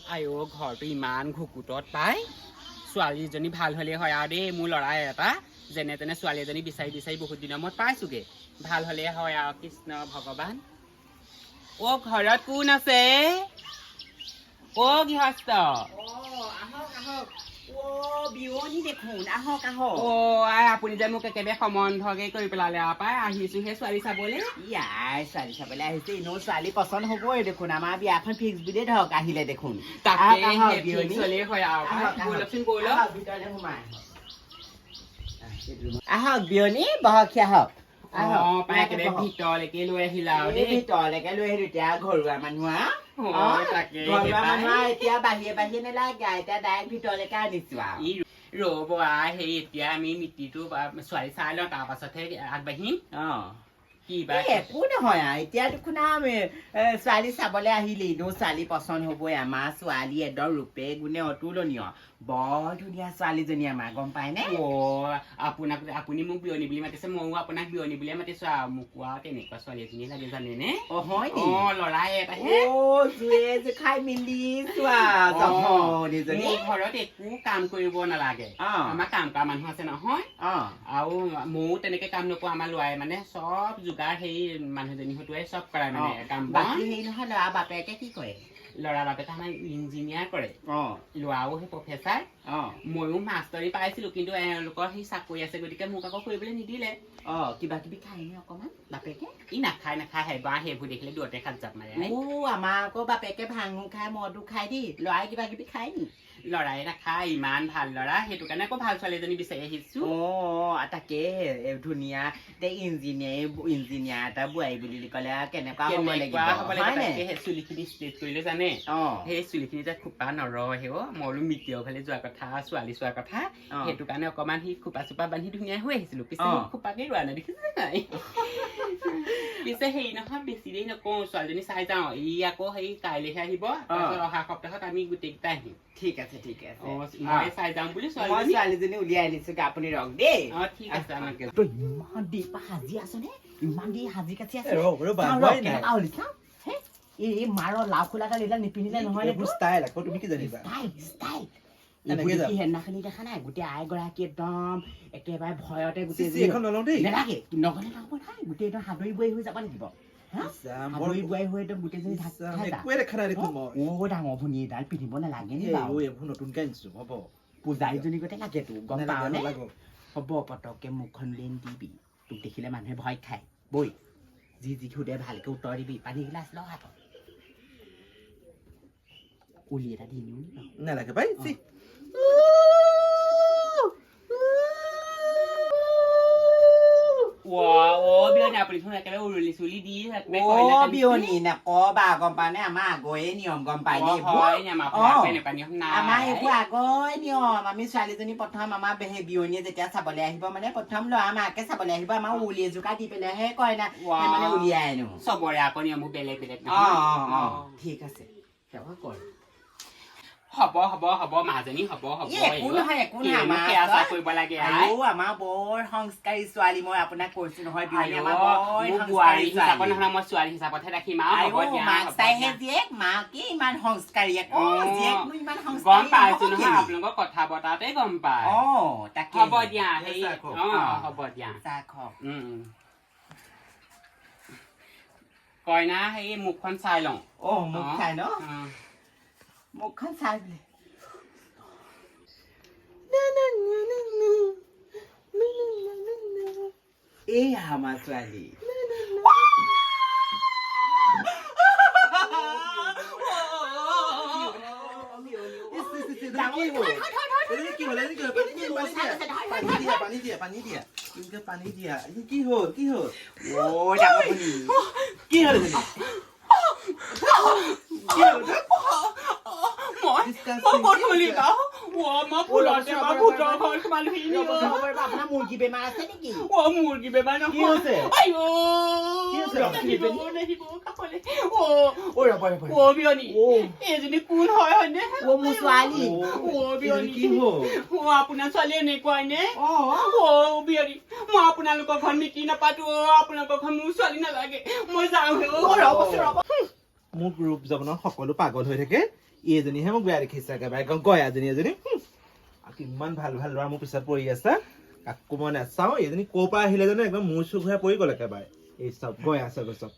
আইও ঘৰটো ইমান ঘুকুটত পাই ছোৱালীজনী ভাল হ'লে হয় আৰু দেই মোৰ ল'ৰাই এটা যেনে তেনে ছোৱালী এজনী বিচাৰি বিচাৰি বহুত দিনৰ মূৰত পাইছোগে ভাল হ'লে হয় আৰু কৃষ্ণ ভগৱান অ' ঘৰত কোন আছে অ' গৃহস্থ বিয়নী দেখোন আহক আহক অ' আই আপুনি যে মোক একেবাৰে সম্বন্ধকে কৰি পেলালে পাই আহিছো সেই ছোৱালী চাবলৈ ইয়াই ছোৱালী চাবলৈ আহিছে এনেও ছোৱালী পচন্দ হ'বই দেখোন আমাৰ বিয়াখন ফিক্স বুলিয়ে ধৰক আহিলে দেখোন তাকে ফিক্স হ'লেই হয় আৰু ব'লকচোন ব'লক ভিতৰলৈ সোমাই আহক বিয়নী বহক আহক অ' পাই একেবাৰে ভিতৰলৈকে লৈ আহিলা আৰু দেই ভিতৰলৈকে লৈ আহিলো এতিয়া ঘৰুৱা মানুহ তাকে ঘৰুৱা মানুহ এতিয়া বাহিৰে বাহিৰে নেলাগে এতিয়া ডাইৰেক্ট ভিতৰলৈকে আনিছো আৰু ৰ'ব সেই এতিয়া আমি মিটিৰটো ছোৱালী চাই লওঁ তাৰ পাছতহে আগবাঢ়িম কি বা একো নহয় আৰু এতিয়া দেখোন ছোৱালী চাবলৈ আহিলি নো ছোৱালী পচন্দ হ'বই আমাৰ ছোৱালী একদম ৰূপে গুণে অতুলনীয় বৰ ধুনীয়া ছোৱালীজনী আমাৰ গম পাই নে আপুনি মোক বিয়নী বুলি মাতিছে ময়ো আপোনাক বিয়নী বুলিয়ে মাতিছো আৰু মোক আৰু তেনেকুৱা ছোৱালী এজনী লাগে জানেনে হয় ল'ৰাই খাই মিলি ঘৰত একো কাম কৰিব নালাগে আমাৰ কাম কৰা মানুহ আছে নহয় আৰু ময়ো তেনেকে কাম নকৰো আমাৰ ল'ৰাই মানে চব যোগাৰ সেই মানুহজনী হতুৱাই চব কৰাই মানে কাম হেৰি নহয় ল'ৰা বাপেকে কি কৰে ল'ৰা বাপেকে আমাৰ ইঞ্জিনিয়াৰ কৰে ল'ৰাও সেই প্ৰফেচাৰ ময়ো মাষ্টৰী পাইছিলো কিন্তু এওঁলোকৰ সেই চাকৰি আছে গতিকে মোক আকৌ কৰিবলৈ নিদিলে কিবা কিবি খাই নে অকমান বাপেকে ই নাখায় সেইবোৰ দেখিলে দূৰতে খাত জাপ মাৰে আমাৰ আকৌ বাপেকে ভাঙো খাই মদো খাই দি ল'ৰাই কিবা কিবি খাই নি ল'ৰাই নাখায় ইমান ভাল ল'ৰা সেইটো কাৰণে আকৌ ভাল ছোৱালী এজনী বিচাৰি আহিছো তাকে ধুনীয়া ইঞ্জিনিয়াৰ এটা বোৱাৰী বুলি ক'লে কেনেকুৱা হ'ব লাগিব চুলিখিনি ষ্ট্ৰেট কৰিলে জানে সেই চুলিখিনি যে খোপা নৰহে মই বোলো মিতিৰৰ ফালে যোৱা কথা ছোৱালী চোৱাৰ কথা সেইটো কাৰণে অকমান সি খোপা চোপা বান্ধি ধুনীয়া হৈ আহিছিলো পিছে খোপাকে ৰোৱা নাই দেখিছে নাই পিছে হেৰি নহয় বেছি দেৰি নকওঁ ছোৱালীজনী চাই যাওঁ ই আকৌ সেই কাইলৈহে আহিব অহা সপ্তাহত আমি গোটেইকেইটা আহিম ঠিক আছে ঠিক আছে মই চাই যাম বুলি ছোৱালীজনী উলিয়াই আনিছো আপুনি ৰখ দেই ঠিক আছে আমাকে ইমান দেৰি পৰা সাজি আছ নে ইমান দেৰি সাজি কাচি আছে এই মাৰৰ লাও খোলাকাল এইবিলাক নিপিন্ধিলে নহয় তুমি কি জানিবা সেইদিনাখনি দেখা নাই গোটেই আইগৰাকী একদম একেবাৰে ভয়তে গোটেই নেলাগে নগলে নহব নাই গোটেই একদম সাদৰি বোৱাৰী হৈ যাব লাগিব সাদৰি বোৱাৰী হৈ একদম গোটেইজনী ডাঙৰ ভনী এডাল পিন্ধিব নালাগে নি নতুনকে আনিছো হ'ব পূজাৰীজনী গতে লাগে তো গম পাৱ নে হ'ব পতককে মুখখন লেন দিবি তোক দেখিলে মানুহে ভয় খায় বৈ যি সোধে ভালকে উত্তৰ দিবি পানী গিলাচ ল হাতত উলি এটা দি নিও নালাগে পাই বিয়নী নকবা গম পা নে আমাৰ আগৰে নিয়ম গম পাই আমাৰ এইবোৰ আগৰে নিয়ম আমি ছোৱালীজনী প্ৰথম আমাৰ বিয়নীয়ে যেতিয়া চাবলৈ আহিব মানে প্ৰথম ল'ৰা মাকে চাবলৈ আহিব আমাৰ উলি এজোকা দি পেলাইহে কয় না মানে উলিয়াই আনো চবৰে আকৌ নিয়ম বেলেগ বেলেগ ঠিক আছে সেৱা কৰ হ'ব মাজনী হ'ব কৰিব লাগে আমাৰ বৰ সংস্কাৰী ছোৱালী মই আপোনাক কৈছো নহয় মই ছোৱালী হিচাপতহে ৰাখিম মাকে ইমান সংস্কাৰী গম পাইছো নহয় আপোনালোকৰ কথা বতৰাতে গম পায় তাকে হ'ব দিয়া হ'ব দিয়া কইনা সেই মুখখন চাই লওঁ মুখ চাই ন মুখখন চাই বোলে এই আমাৰ ছোৱালী পানী দিয়া কি হ'ল কি হ'ল মুৰ্গী বেমাৰ আছে নেকি মুৰ্গী বেমাৰ এজনী কোন হয় হয়নে মোৰ ছোৱালী আপোনাৰ ছোৱালী এনেকুৱা নে বিয়নী মই আপোনালোকৰ ঘৰত মিতি নাপাতো আপোনালোকৰ ঘৰত মোৰ ছোৱালী নালাগে মই যাওঁ মোক ৰূপ যৌৱনৰ সকলো পাগল হৈ থাকে এইজনীহে মোক বেয়া দেখিছে একেবাৰে গয়াজনী এজনী আৰু কিমান ভাল ভাল ল'ৰা মোৰ পিছত পৰি আছে কাকো মই নাচাওঁ এইজনী ক'ৰ পৰা আহিলে জানো একদম মূৰ চুৰ ঘূৰাই পৰি গ'ল একেবাৰে এই চব গৈ আছে চব